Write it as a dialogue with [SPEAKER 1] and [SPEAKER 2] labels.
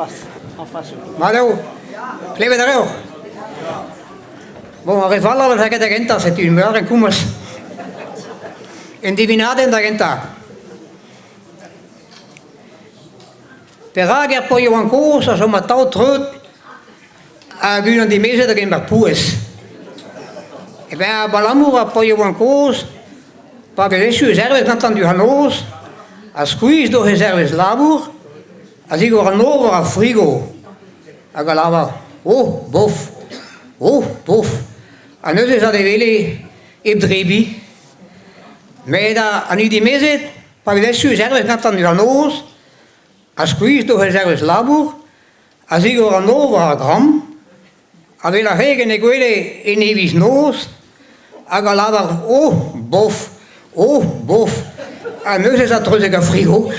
[SPEAKER 1] face.
[SPEAKER 2] Madou, kleven daar ook. Bon, arrival alla la de genta, c'est une meilleure en kumas. En divinade da genta. Perager po jo ancos, so matau trut, a gyn di mese da gen bapues. E ben, balamura po jo ancos, pa beresu reserves nantan du hanos, a squeeze do reserves labur, a zigo hanova a frigo. A galava, oh, bof, a nu is dat de wele e drebi. Maar da an die mese, pa beresu reserves nantan du hanos, a squeeze do reserves labur, a zigo hanova a gram, a vela regen e gwele e nevis nos, a galava, oh, bof, a nu is dat trozega frigo.